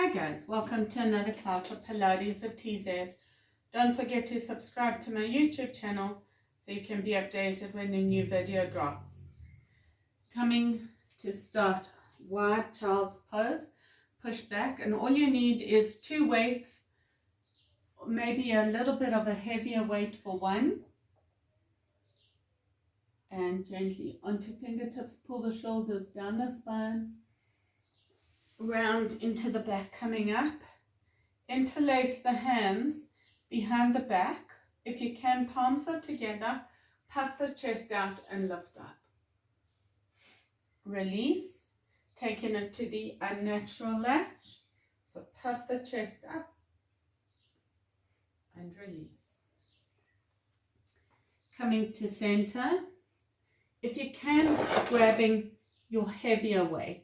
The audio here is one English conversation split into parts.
Hi guys, welcome to another class of Pilates of TZ. Don't forget to subscribe to my YouTube channel so you can be updated when a new video drops. Coming to start wide child's pose, push back, and all you need is 2 weights, maybe a little bit of a heavier weight for one, and gently onto fingertips, pull the shoulders down the spine, round into the back, coming up. Interlace the hands behind the back. If you can, palms are together. Puff the chest out and lift up. Release, taking it to the unnatural latch. So puff the chest up and release. Coming to center. If you can, grabbing your heavier weight.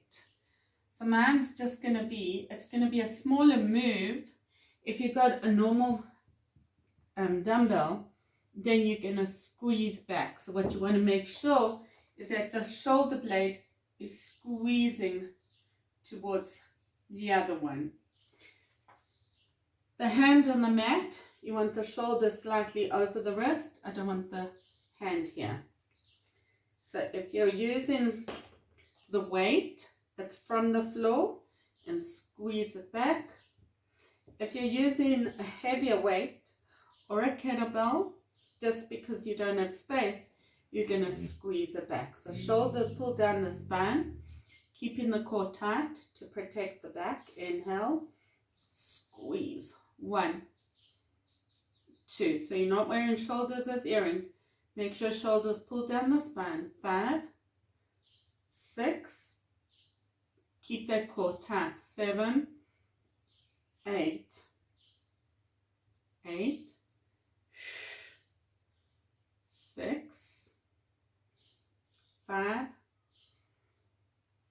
So mine's just going to be, it's going to be a smaller move. If you've got a normal dumbbell, then you're going to squeeze back. So what you want to make sure is that the shoulder blade is squeezing towards the other one. The hand on the mat, you want the shoulder slightly over the wrist. I don't want the hand here. So if you're using the weight, it's from the floor and squeeze it back. If you're using a heavier weight or a kettlebell, just because you don't have space, you're going to squeeze it back. So shoulders pull down the spine, keeping the core tight to protect the back. Inhale, squeeze. 1, 2. So you're not wearing shoulders as earrings. Make sure shoulders pull down the spine. 5, 6. Keep that core tight. 7, 8, 6, 5,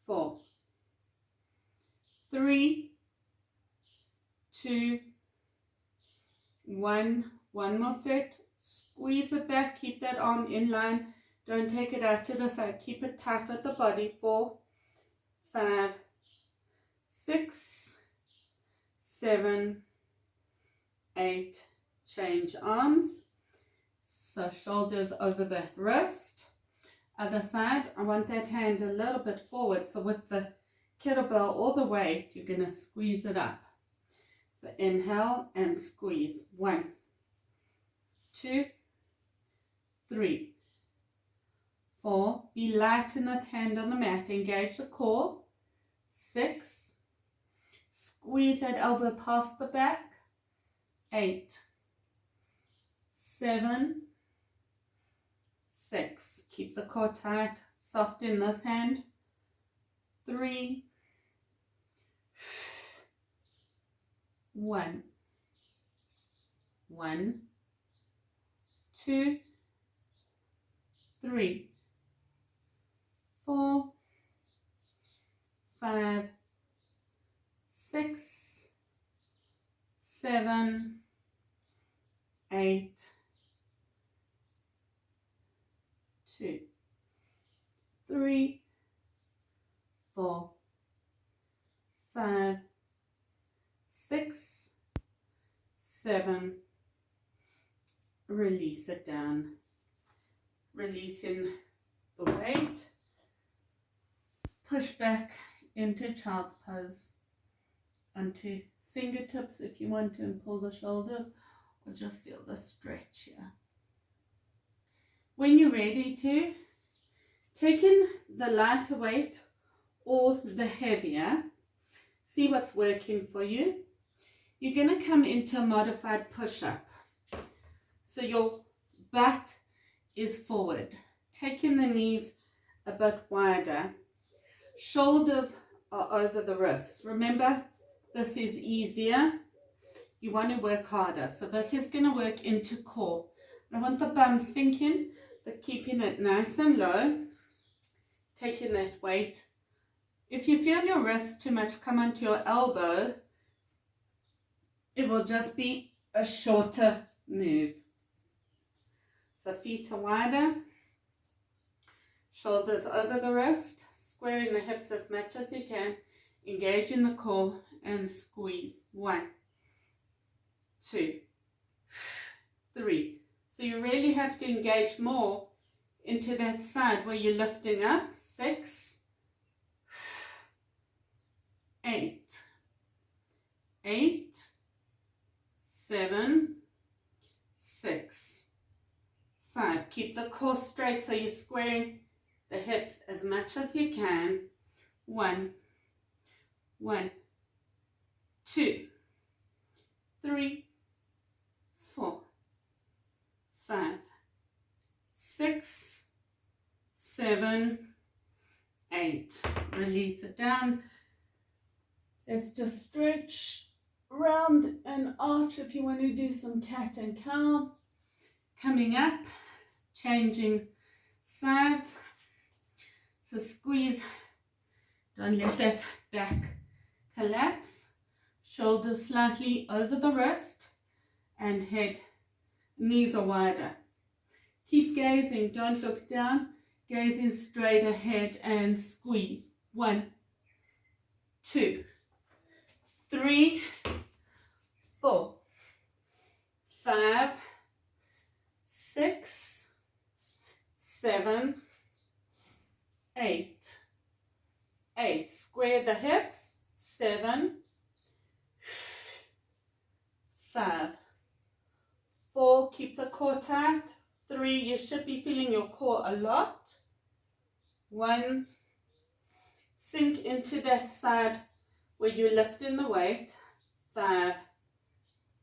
4, 3, 2, 1. One more set. Squeeze it back. Keep that arm in line. Don't take it out to the side. Keep it tight with the body. 4, 5, 6, 7, 8. Change arms. So shoulders over that wrist. Other side. I want that hand a little bit forward. So with the kettlebell or the weight, you're going to squeeze it up. So inhale and squeeze. 1, 2, 3, 4. Be light in this hand on the mat. Engage the core. 6. Squeeze that elbow past the back. 8, 7, 6. Keep the core tight. Soft in this hand. 3, 1, 2, 3, 4, 5, 6, 7, 8, 2, 3, 4, 5, 6, 7. Release it down. Releasing the weight. Push back into child's pose. Onto fingertips if you want to, and pull the shoulders, or just feel the stretch here. When you're ready to, taking the lighter weight or the heavier, see what's working for you. You're going to come into a modified push-up. So your butt is forward, taking the knees a bit wider. Shoulders are over the wrists. Remember, this is easier. You want to work harder. So this is going to work into core. I want the bum sinking, but keeping it nice and low. Taking that weight. If you feel your wrist too much come onto your elbow, it will just be a shorter move. So feet are wider, shoulders over the wrist, squaring the hips as much as you can, engaging the core and squeeze. 1, 2, 3. So you really have to engage more into that side where you're lifting up. 6, 8, 8, 7, 6, 5. Keep the core straight so you're squaring the hips as much as you can. 1, 1, 2, 3, 4, 5, 6, 7, 8. Release it down. Let's just stretch round and arch if you want to do some cat and cow. Coming up, changing sides. So squeeze, don't let that back collapse. Shoulders slightly over the wrist and head, knees are wider. Keep gazing, don't look down, gazing straight ahead and squeeze. 1, 2, 3, 4, 5, 6, 7, 8. 8. Square the hips. 7, 5, 4. Keep the core tight. 3. You should be feeling your core a lot. 1. Sink into that side where you're lifting the weight. 5,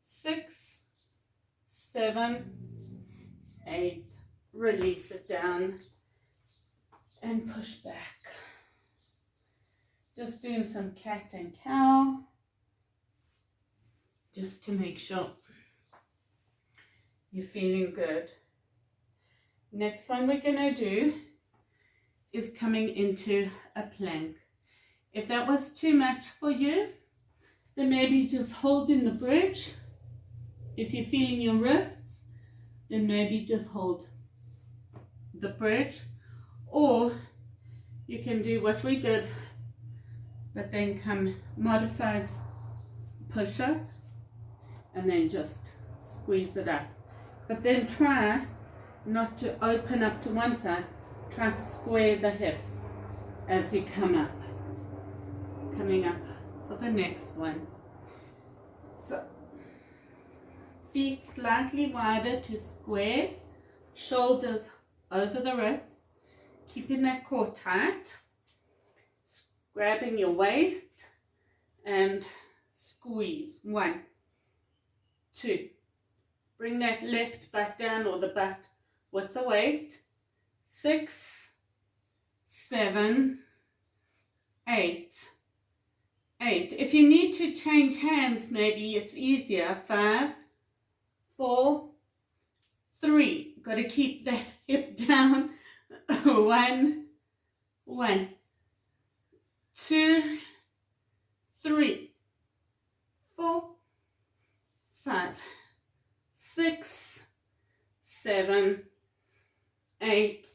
6, 7, 8. Release it down and push back. Just doing some cat and cow just to make sure you're feeling good. Next one we're going to do is coming into a plank. If that was too much for you, then maybe just hold in the bridge. If you're feeling your wrists, then maybe just hold the bridge, or you can do what we did, but then come modified push up and then just squeeze it up. But then try not to open up to one side, try square the hips as you come up. Coming up for the next one. So feet slightly wider to square, shoulders over the wrist, keeping that core tight, grabbing your waist and squeeze. 1, 2, bring that left butt down or the butt with the weight. 6, 7, 8, 8. If you need to change hands, maybe it's easier. 5, 4, 3. Got to keep that hip down. 1, 2, 3, 4, 5, 6, 7, 8.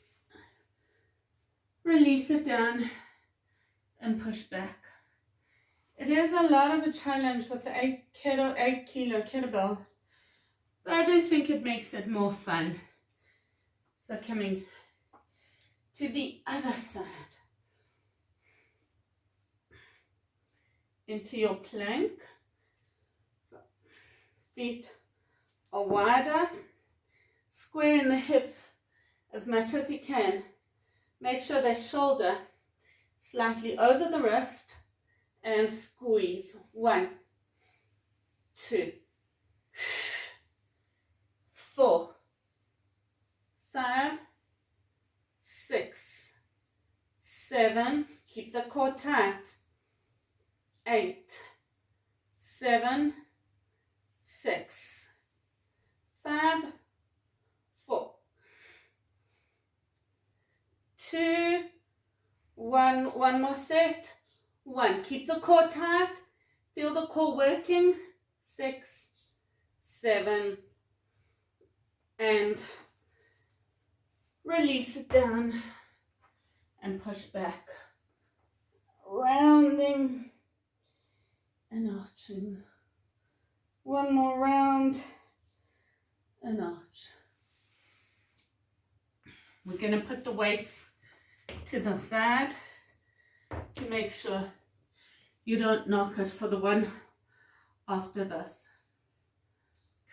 Release it down and push back. It is a lot of a challenge with the 8 kilo kettlebell, but I do think it makes it more fun. So coming to the other side, into your plank. So feet are wider, squaring the hips as much as you can. Make sure that shoulder slightly over the wrist and squeeze. 1, 2, 4, 5, 6, 7. Keep the core tight. 8, 7, 6, 5, 4, 2, 1. One more set. 1. Keep the core tight. Feel the core working. 6, 7, and release it down and push back. Rounding and arching. One more round and arch. We're going to put the weights to the side to make sure you don't knock it for the one after this.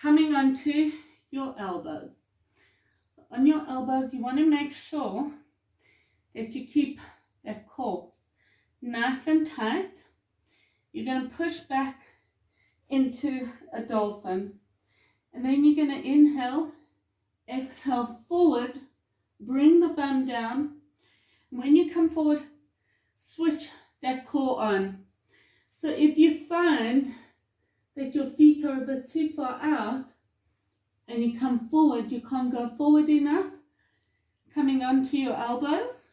Coming onto your elbows. On your elbows, you want to make sure that you keep that core nice and tight. You're going to push back into a dolphin. And then you're going to inhale, exhale forward, bring the bum down. When you come forward, switch that core on. So if you find that your feet are a bit too far out and you come forward, you can't go forward enough, coming onto your elbows,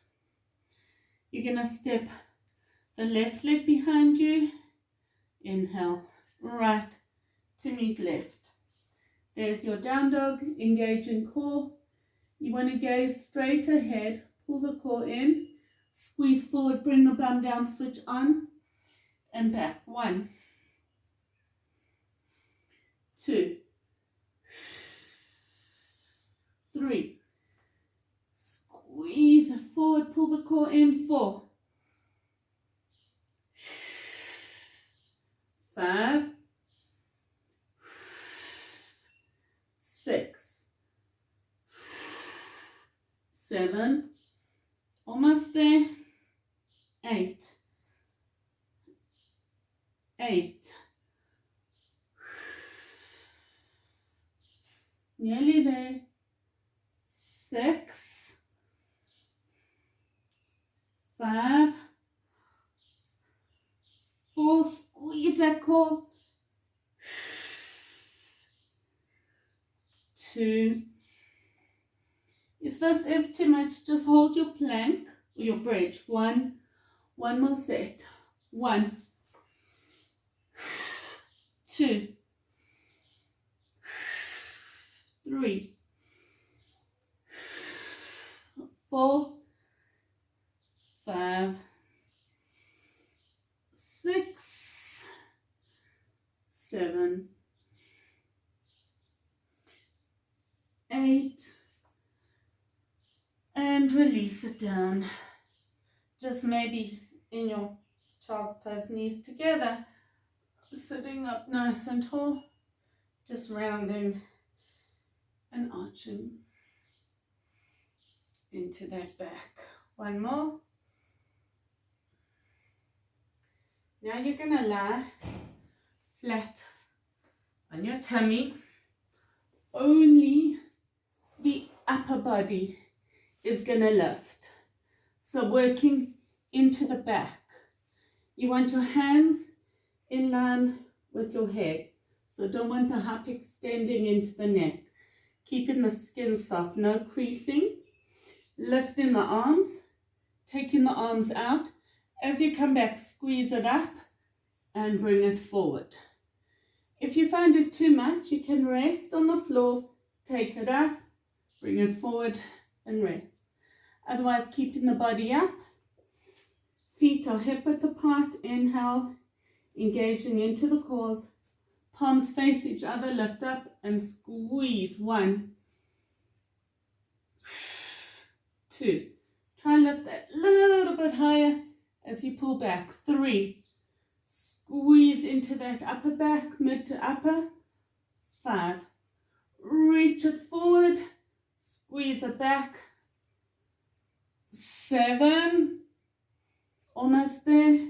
you're going to step the left leg behind you, inhale, right to meet left. There's your down dog, engaging core. You want to gaze straight ahead, pull the core in, squeeze forward, bring the bum down, switch on and back. 1, 2, 3. Squeeze it forward, pull the core in. 4, 5, 6, 7, almost there. 8, 8, nearly there. 6, 5, 4, squeeze that core. 2. If this is too much, just hold your plank or your bridge. 1 more set. 1, 2, 3, 4, 5, 6, 7, 8, and release it down. Just maybe in your child's pose, knees together, sitting up nice and tall, just rounding and arching into that back. 1 more. Now you're going to lie flat on your tummy. Only the upper body is going to lift. So working into the back. You want your hands in line with your head. So don't want the hump extending into the neck. Keeping the skin soft, no creasing. Lifting the arms, taking the arms out. As you come back, squeeze it up and bring it forward. If you find it too much, you can rest on the floor, take it up, bring it forward and rest. Otherwise, keeping the body up. Feet are hip width apart. Inhale, engaging into the cores. Palms face each other, lift up and squeeze. 1, 2. Try and lift that a little bit higher as you pull back. 3. Squeeze into that upper back, mid to upper. 5. Reach it forward, squeeze it back. 7. Almost there.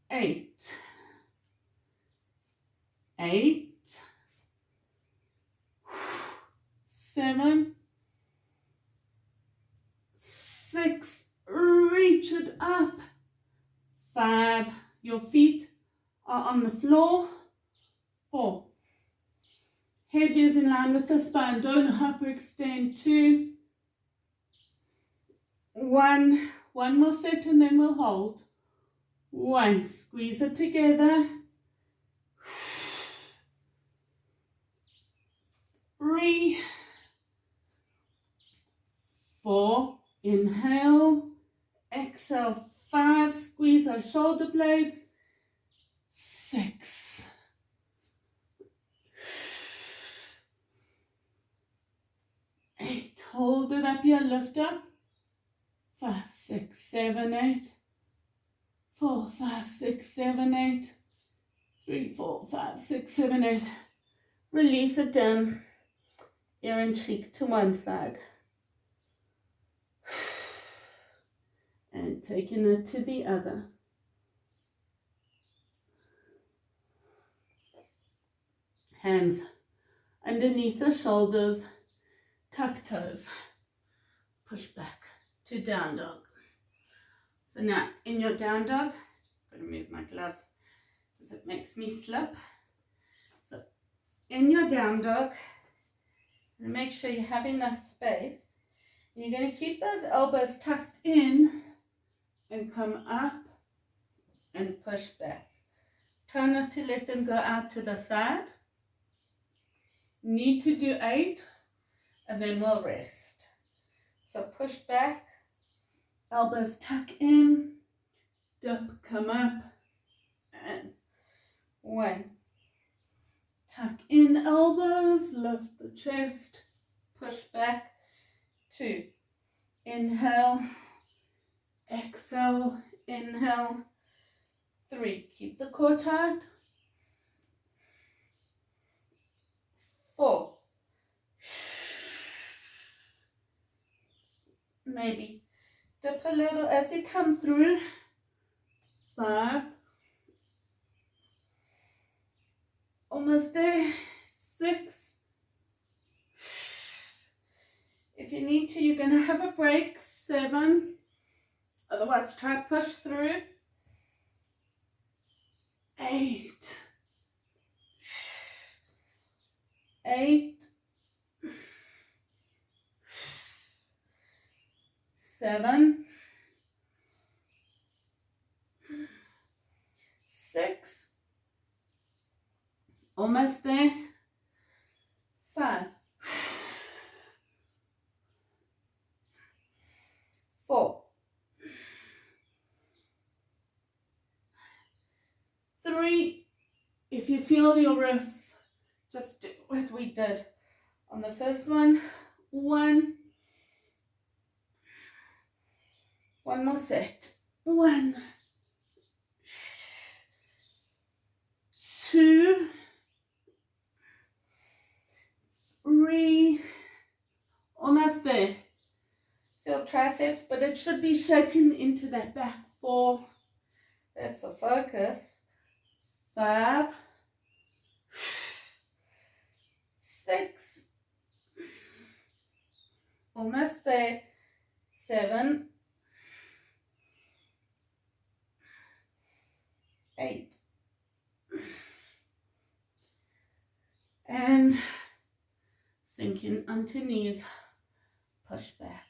8. 8. 7. 6. Reach it up. 5. Your feet are on the floor. 4. Head is in line with the spine. Don't hyperextend. 2. 1. 1 more set and then we'll hold. 1. Squeeze it together. 3. 4. Inhale. Exhale. 5. Squeeze our shoulder blades. 6, 8, hold it up here, lift up, 5, 6, 7, 8, 4, 5, 6, 7, 8, 3, 4, 5, 6, 7, 8, release it down, ear and cheek to one side, and taking it to the other. Hands underneath the shoulders, tuck toes, push back to down dog. So now in your down dog, I'm going to move my gloves because it makes me slip. So in your down dog, make sure you have enough space. And you're going to keep those elbows tucked in and come up and push back. Try not to let them go out to the side. Need to do 8 and then we'll rest. So push back, elbows tuck in, dip, come up, and 1. Tuck in elbows, lift the chest, push back, 2. Inhale, exhale, inhale, 3. Keep the core tight. 4. Maybe dip a little as you come through. 5. Almost there. 6. If you need to, you're going to have a break. 7. Otherwise, try push through. 8. 8. 7. 6. Almost there. 5. 4. 3. If you feel your wrists, just do what we did on the first one. 1. One more set. 1. 2. 3. Almost there. Feel triceps, but it should be shaping into that back. 4. That's the focus. 5. 6. Almost there. 7. 8. And sinking onto knees, push back.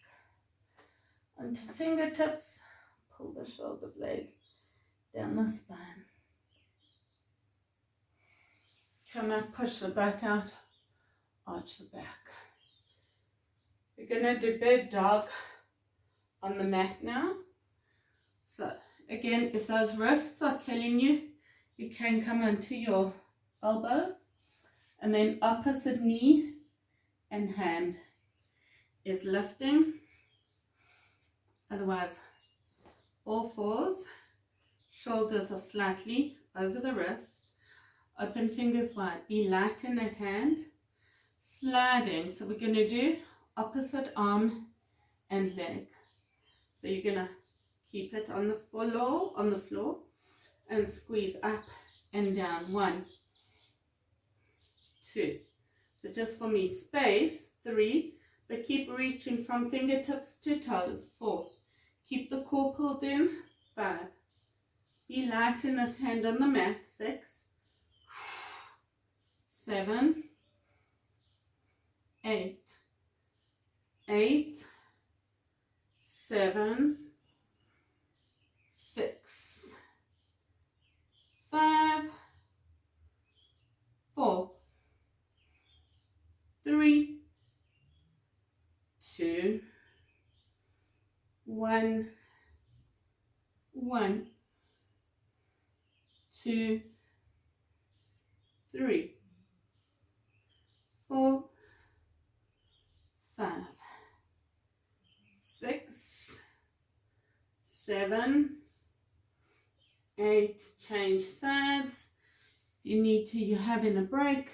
Onto fingertips, pull the shoulder blades down the spine. Come up, push the butt out, arch the back. We're going to do bird dog on the mat now. So again, if those wrists are killing you, you can come onto your elbow, and then opposite knee and hand is lifting. Otherwise, all fours, shoulders are slightly over the wrist, open fingers wide, be light in that hand, sliding. So we're going to do opposite arm and leg. So you're going to keep it on the floor, and squeeze up and down. 1, 2. So just for me, space. 3, but keep reaching from fingertips to toes. 4. Keep the core pulled in. 5. Be light in this hand on the mat. 6. 7. 8. 8. 7. 6. 5. 4. 3. 2. 1. 1. 2. 3, 4, 5, 6, 7, 8. Change sides. If you need to, you're having a break.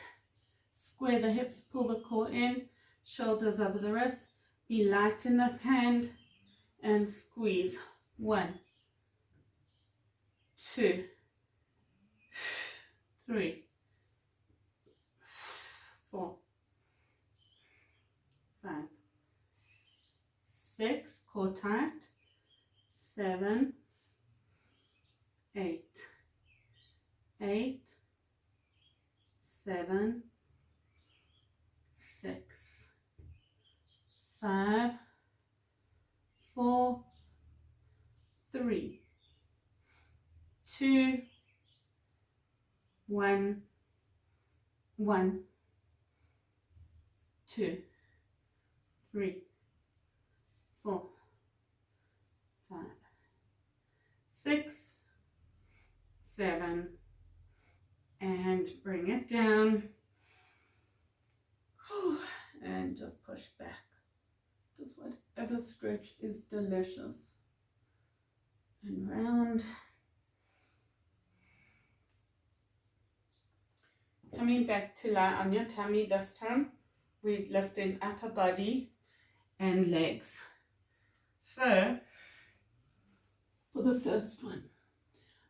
Square the hips, pull the core in, shoulders over the wrist. Be light in this hand and squeeze. 1, 2, 3, 4, 5, 6. Core tight. 7, 8, 8, 7, 6, 5, 4, 3, 2, 1, 1, 2, 3, 4, 5, 6, 7, and bring it down. And just push back. Just whatever stretch is delicious. And round. Coming back to lie on your tummy this time. We're lifting upper body and legs. So, for the first one,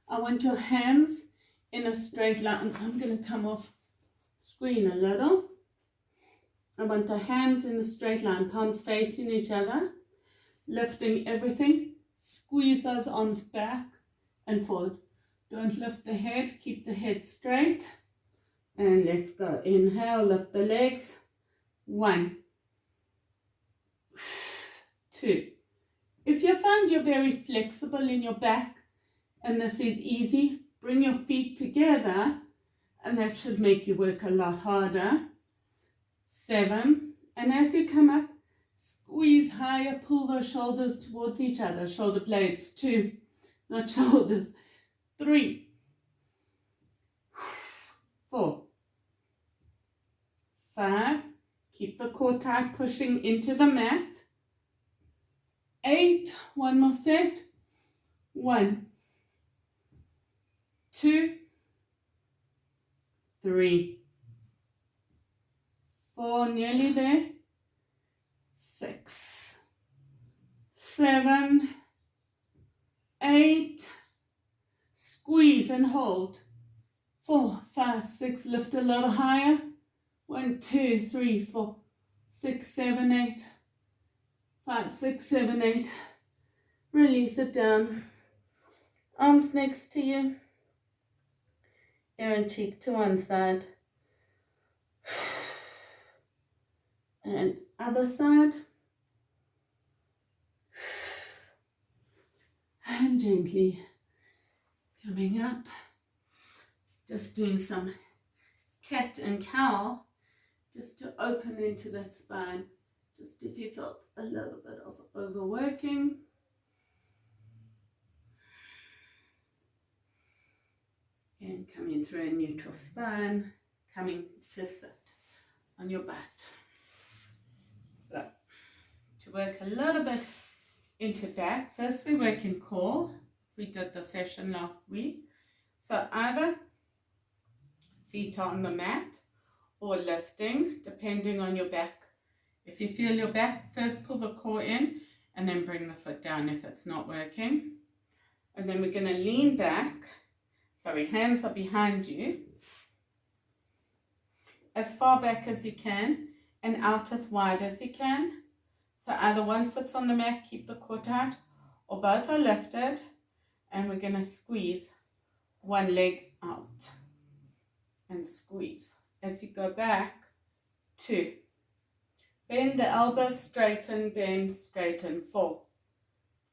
I want your hands in a straight line. So I'm going to come off screen a little. I want the hands in a straight line, palms facing each other, lifting everything. Squeeze those arms back and forward. Don't lift the head, keep the head straight. And let's go. Inhale, lift the legs. 1, 2. If you find you're very flexible in your back and this is easy, bring your feet together and that should make you work a lot harder. 7. And as you come up, squeeze higher, pull those shoulders towards each other. Shoulder blades. 2, not shoulders. 3, 4, 5. Keep the core tight, pushing into the mat. 8. One more set. 1, 2, 3, 4. Nearly there. 6, 7, 8. Squeeze and hold. 4, 5, 6. Lift a little higher. 1, 2, 3, 4, 6, 7, 8. 5, 6, 7, 8. Release it down. Arms next to you. Ear and cheek to one side. And other side. And gently coming up. Just doing some cat and cow. Just to open into that spine. Just if you felt a little bit of overworking. And coming through a neutral spine. Coming to sit on your butt. So, to work a little bit into back. First we work in core. We did the session last week. So either feet are on the mat or lifting, depending on your back. If you feel your back, first pull the core in and then bring the foot down if it's not working. And then we're going to lean back. Sorry, hands are behind you. As far back as you can and out as wide as you can. So either one foot's on the mat, keep the core tight, or both are lifted. And we're going to squeeze one leg out. And squeeze. As you go back, 2. Bend the elbows, straighten, bend, straighten. 4,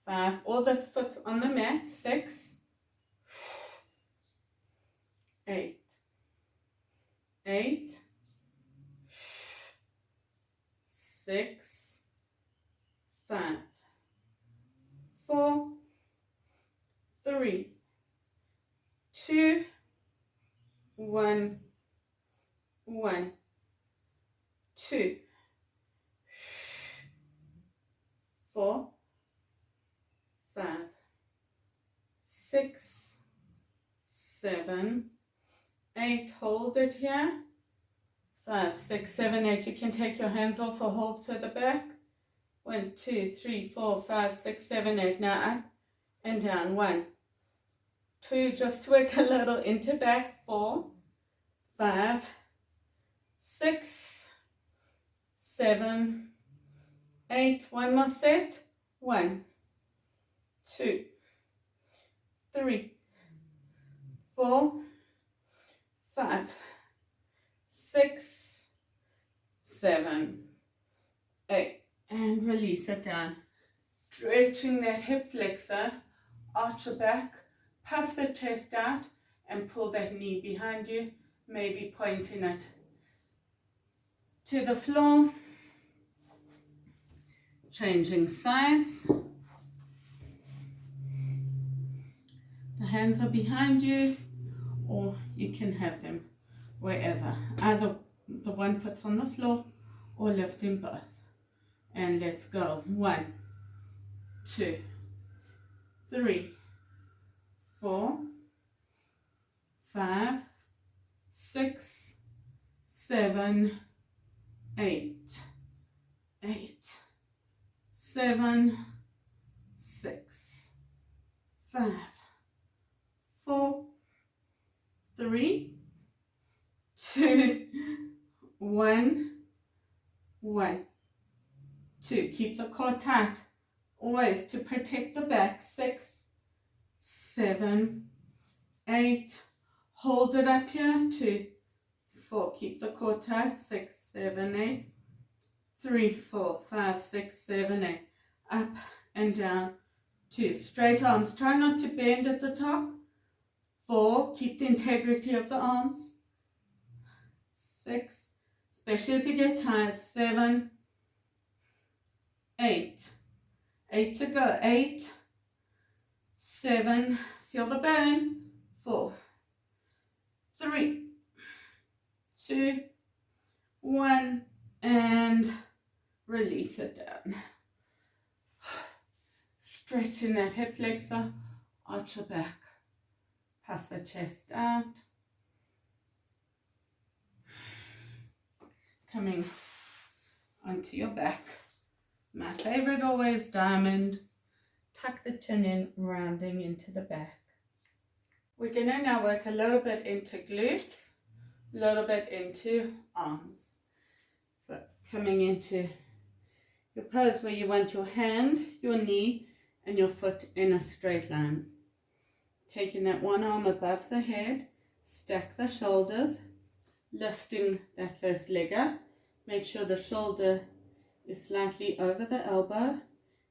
5. All this foot's on the mat. 6, 8, 8, 6, 5, 4, 3, 2, 1, 1, 2, 4, 5, 6, 7, 8. Hold it here. 5, 6, 7, 8. You can take your hands off or hold further back. 1, 2, 3, 4, 5, 6, 7, 8. Now up and down. 1, 2. Just work a little into back. 4, 5, 6, 7, 8. One more set. 1, 2, 3, 4, 5, 6, 7, 8. And release it down. Stretching that hip flexor, arch your back, puff the chest out, and pull that knee behind you, maybe pointing it to the floor. Changing sides. The hands are behind you, or you can have them wherever. Either the one foot's on the floor or lifting both. And let's go. 1, 2, 3, 4, 5, 6, 7, 8. 8, 7, 6, 5, 4, 3, 2, 1, 1, 2. Keep the core tight, always to protect the back. 6, 7, 8. Hold it up here. 2, 4. Keep the core tight. 6, 7, 8. 3, 4, 5, 6, 7, 8. Up and down. 2. Straight arms. Try not to bend at the top. 4. Keep the integrity of the arms. 6. Especially as you get tired. 7, 8. 8 to go. 8, 7. Feel the burn. 4, 3, 2, 1. And release it down. Stretching that hip flexor, arch your back, puff the chest out. Coming onto your back. My favorite always, diamond. Tuck the chin in, rounding into the back. We're going to now work a little bit into glutes, a little bit into arms. So coming into your pose where you want your hand, your knee, and your foot in a straight line. Taking that one arm above the head, stack the shoulders, lifting that first leg up. Make sure the shoulder is slightly over the elbow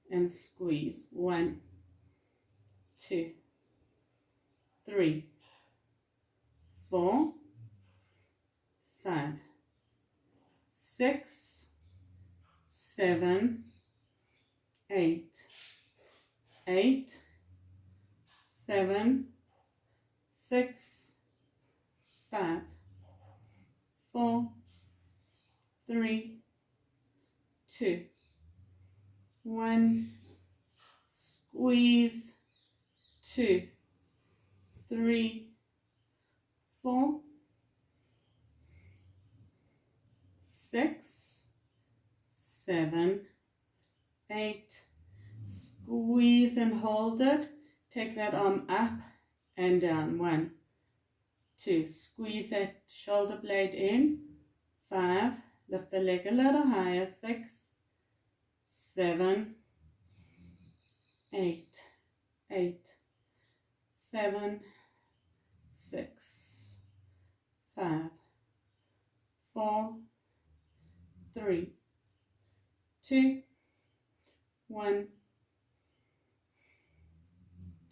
and squeeze. 1, 2, 3, 4, 5, 6, 7, 8, 8, 7, 6, 5, 4, 3, 2, 1. Squeeze. 2, 3, 4, 6, 7, 8. Squeeze and hold it. Take that arm up and down. 1, 2. Squeeze that shoulder blade in. 5. Lift the leg a little higher. 6, 7, 8, 8, 7, 6, 5, 4, 3, 2, 1,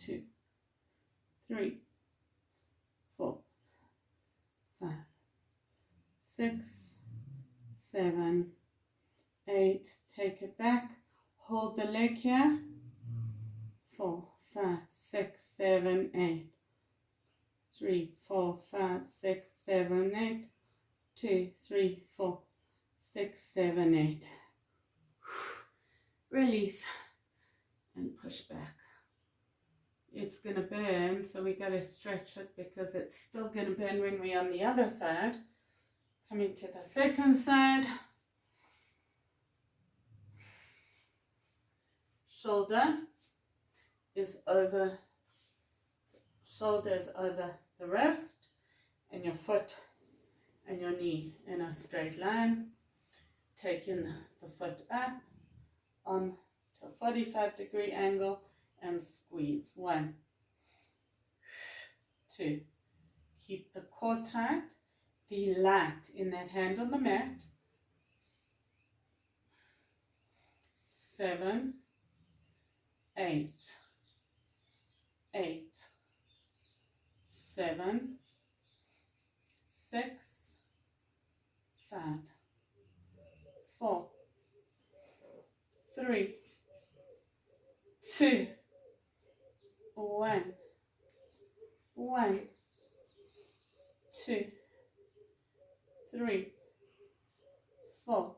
2, 3, 4, 5, 6, 7, 8. Take it back. Hold the leg here. 4, 5, 6, 7, 8. 3, 4, 5, 6, 7, 8. 2, 3, 4, 6, 7, 8. Release and push back. It's going to burn, so we got to stretch it because it's still going to burn when we're on the other side. Coming to the second side. Shoulder is over the wrist, and your foot and your knee in a straight line. Taking the foot up on to a 45-degree angle and squeeze. 1, 2. Keep the core tight. Be light in that hand on the mat. 7, 8, 8, 7, 6, 5, 4, 3, 2, 1, 1, 2, 3, 4,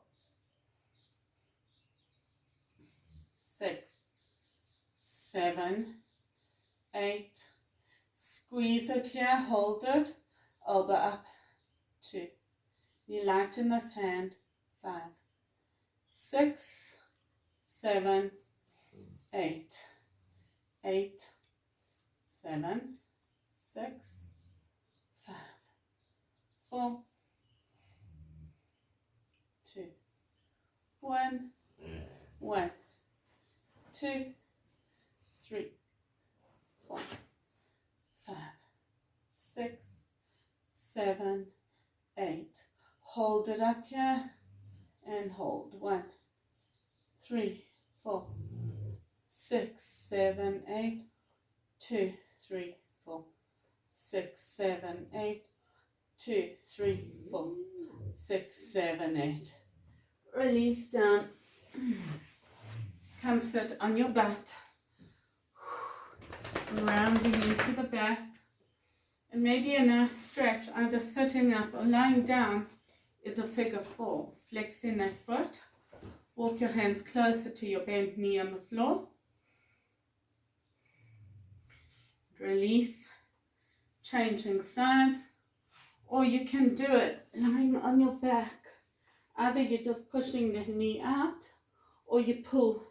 6, 7, 8. Squeeze it here, hold it, elbow up, 2. You lighten this hand, 5, 6, 7, 8, 8, 7, 6, 5, 4, 2, 1, 1, 2, 3, 4, 5, 6, 7, 8. Hold it up here and hold. 1, 3, 4, 6, 7, 8. 2, 3, 4, 6, 7, 8. 2, 3, 4, 6, 7, 8. Release down. Come sit on your butt. Rounding into the back. And maybe a nice stretch, either sitting up or lying down, is a figure 4. Flexing that foot. Walk your hands closer to your bent knee on the floor. Release. Changing sides. Or you can do it lying on your back. Either you're just pushing the knee out, or you pull.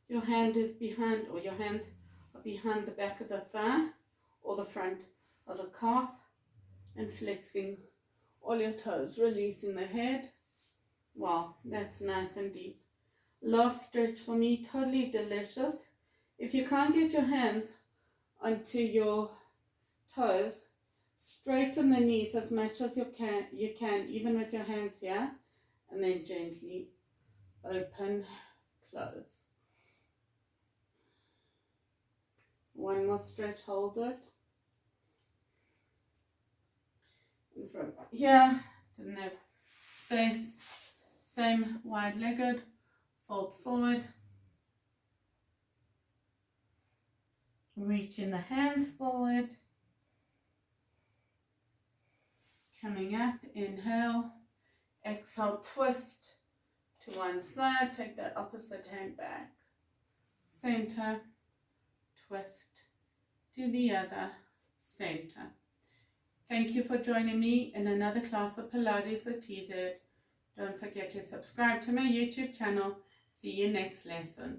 Your hand is behind, or your hands are behind the back of the thigh, or the front of the calf, and flexing all your toes, releasing the head. Wow, that's nice and deep. Last stretch for me, totally delicious. If you can't get your hands onto your toes, straighten the knees as much as you can, even with your hands here, and then gently open, close. One more stretch, hold it. And from here, didn't have space, same wide-legged, fold forward. Reaching the hands forward. Coming up, inhale, exhale, twist to one side, take that opposite hand back. Center, twist to the other, center. Thank you for joining me in another class of Pilates with TZ. Don't forget to subscribe to my YouTube channel. See you next lesson.